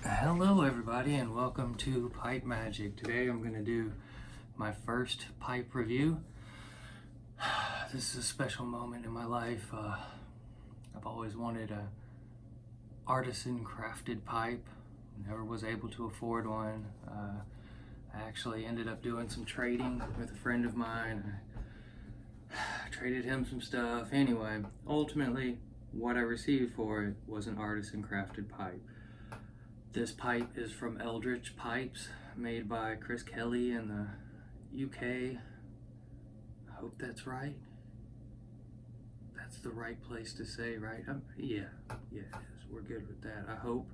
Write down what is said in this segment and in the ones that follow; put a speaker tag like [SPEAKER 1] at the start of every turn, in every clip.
[SPEAKER 1] Hello everybody and welcome to Pipe Magic. Today I'm going to do my first pipe review. This is a special moment in my life. I've always wanted a artisan crafted pipe. Never was able to afford one. I actually ended up doing some trading with a friend of mine. I traded him some stuff. Anyway, ultimately what I received for it was an artisan crafted pipe. This pipe is from Eldritch Pipes, made by Chris Kelly in the UK. I hope that's right. That's the right place to say, right? Yeah, it is. We're good with that, I hope.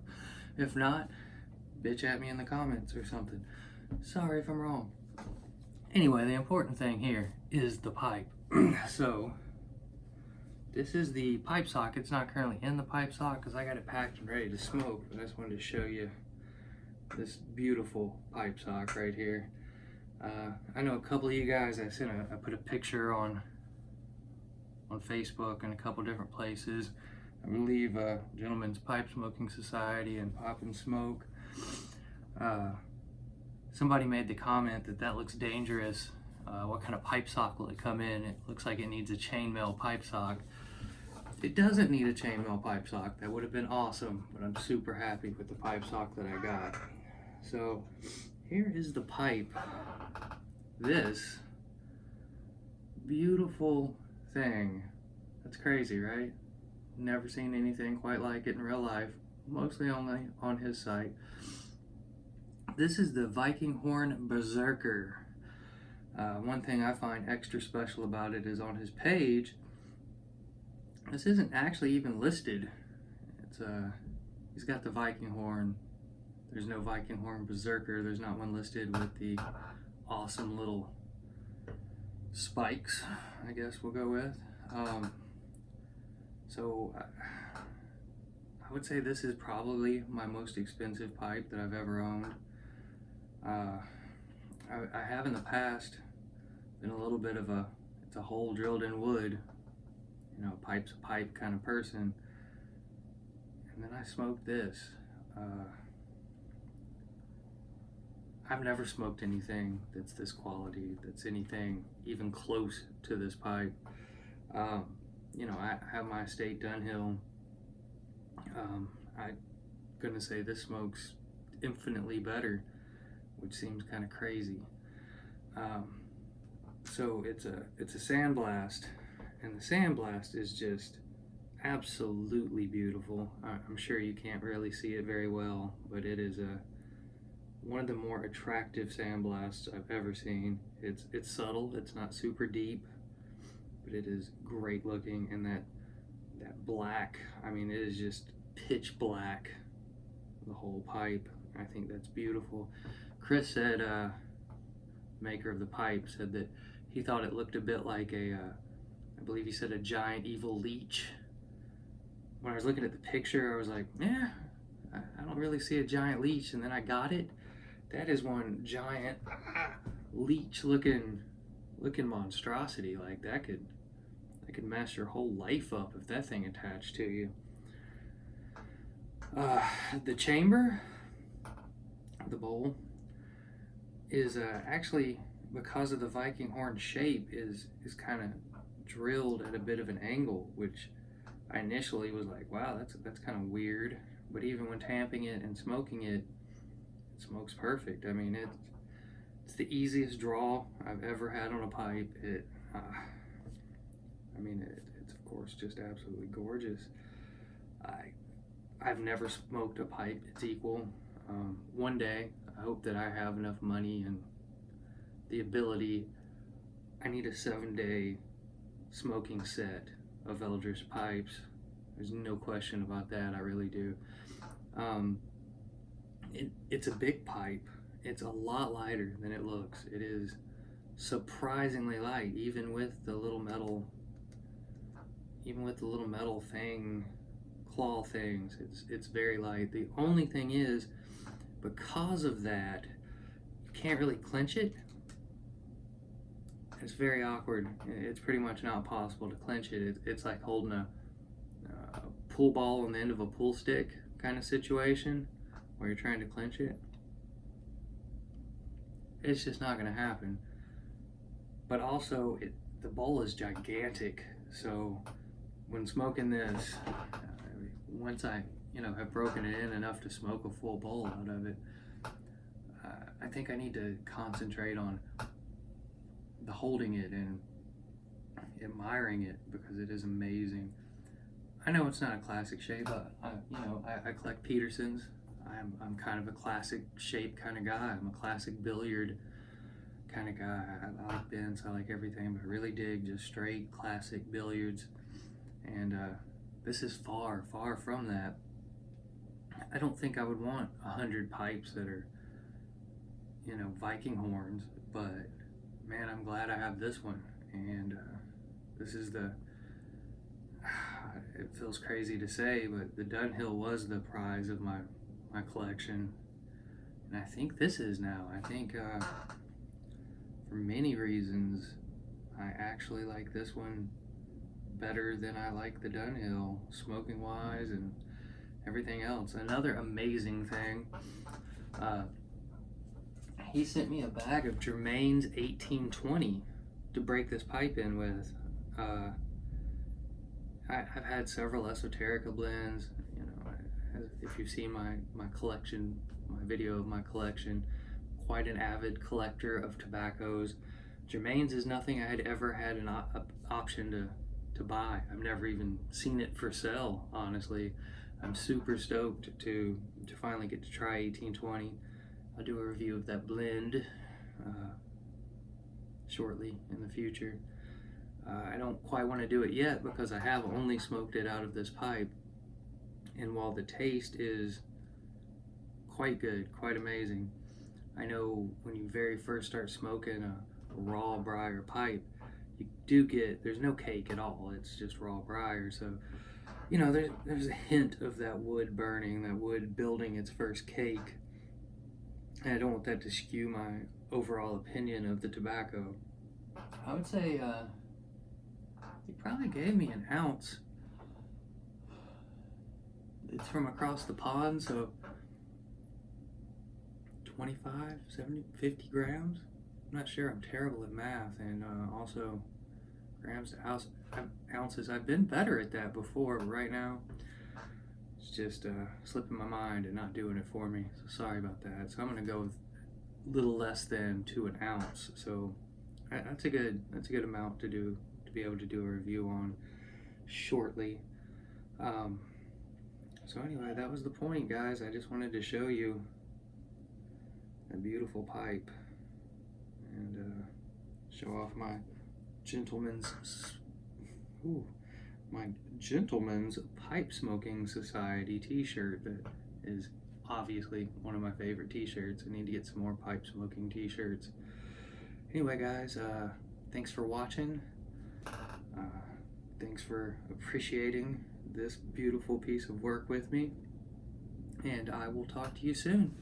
[SPEAKER 1] If not, bitch at me in the comments or something. Sorry if I'm wrong. Anyway, the important thing here is the pipe. So, this is the pipe sock. It's not currently in the pipe sock because I got it packed and ready to smoke. But I just wanted to show you this beautiful pipe sock right here. I know a couple of you guys, I put a picture on Facebook and a couple different places. I believe Gentlemen's Pipe Smoking Society and Pop and Smoke. Somebody made the comment that looks dangerous. What kind of pipe sock will it come in? It looks like it needs a chainmail pipe sock. It doesn't need a chainmail pipe sock. That would have been awesome, but I'm super happy with the pipe sock that I got. So here is the pipe. This beautiful thing. That's crazy, right? Never seen anything quite like it in real life, mostly only on his site. This is the Viking Horn Berserker. One thing I find extra special about it is on his page, this isn't actually even listed. It's he's got the Viking Horn. There's no Viking Horn Berserker. There's not one listed with the awesome little spikes, I guess we'll go with. So I would say this is probably my most expensive pipe that I've ever owned. I have in the past been a little bit of it's a hole drilled in wood, you know, pipe's a pipe kind of person. And then I smoked this. I've never smoked anything that's this quality, that's anything even close to this pipe. You know, I have my estate Dunhill. I'm gonna say this smokes infinitely better, which seems kind of crazy. So it's a sandblast, and the sandblast is just absolutely beautiful. I'm sure you can't really see it very well, but it is one of the more attractive sandblasts I've ever seen. It's subtle, it's not super deep, but it is great looking, and that black, I mean, it is just pitch black, the whole pipe. I think that's beautiful. Chris said, maker of the pipe, said that he thought it looked a bit like I believe he said a giant evil leech. When I was looking at the picture, I was like, yeah, I don't really see a giant leech, and then I got it. That is one giant leech looking monstrosity. Like that could mess your whole life up if that thing attached to you. The chamber, the bowl, is actually, because of the Viking horn shape, is kind of drilled at a bit of an angle, which I initially was like, wow, that's kind of weird. But even when tamping it and smoking it, it smokes perfect. I mean, it's the easiest draw I've ever had on a pipe. I mean, it's of course just absolutely gorgeous. I've never smoked a pipe its equal. One day, I hope that I have enough money and the ability. I need a 7-day smoking set of Eldritch Pipes. There's no question about that, I really do. It's a big pipe. It's a lot lighter than it looks. It is surprisingly light, even with the little metal thing, claw things. It's very light. The only thing is, because of that, you can't really clench it. It's very awkward. It's pretty much not possible to clench it. It's like holding a pool ball on the end of a pool stick kind of situation. where you're trying to clench it, it's just not going to happen. But also, the bowl is gigantic, so when smoking this, once I have broken it in enough to smoke a full bowl out of it, I think I need to concentrate on the holding it and admiring it, because it is amazing. I know it's not a classic shape, but I collect Petersons. I'm kind of a classic shape kind of guy. I'm a classic billiard kind of guy. I like bends, I like everything, but I really dig just straight classic billiards. And this is far, far from that. I don't think I would want 100 pipes that are, Viking horns, but man, I'm glad I have this one. And this is it feels crazy to say, but the Dunhill was the prize of my collection. And I think this is now. I think for many reasons, I actually like this one better than I like the Dunhill, smoking wise and everything else. Another amazing thing, he sent me a bag of Germain's 1820 to break this pipe in with. I've had several Esoterica blends. If you've seen my collection, my video of my collection, quite an avid collector of tobaccos. Germain's is nothing I had ever had an option to buy. I've never even seen it for sale, honestly. I'm super stoked to finally get to try 1820. I'll do a review of that blend shortly in the future. I don't quite want to do it yet because I have only smoked it out of this pipe, and while the taste is quite good, quite amazing, I know when you very first start smoking a raw briar pipe, you do there's no cake at all, it's just raw briar, so there's a hint of that wood burning, that wood building its first cake, and I don't want that to skew my overall opinion of the tobacco. I would say he probably gave me an ounce. It's from across the pond, so 25, 70, 50 grams. I'm not sure, I'm terrible at math, and also grams to ounces. I've been better at that before, but right now it's just slipping my mind and not doing it for me, so sorry about that. So I'm going to go with a little less than to an ounce, so that's a good amount to be able to do a review on shortly. So anyway, that was the point, guys. I just wanted to show you a beautiful pipe and show off my gentleman's Pipe Smoking Society t-shirt that is obviously one of my favorite t-shirts. I need to get some more pipe smoking t-shirts. Anyway, guys, thanks for watching. Thanks for appreciating this beautiful piece of work with me, and I will talk to you soon.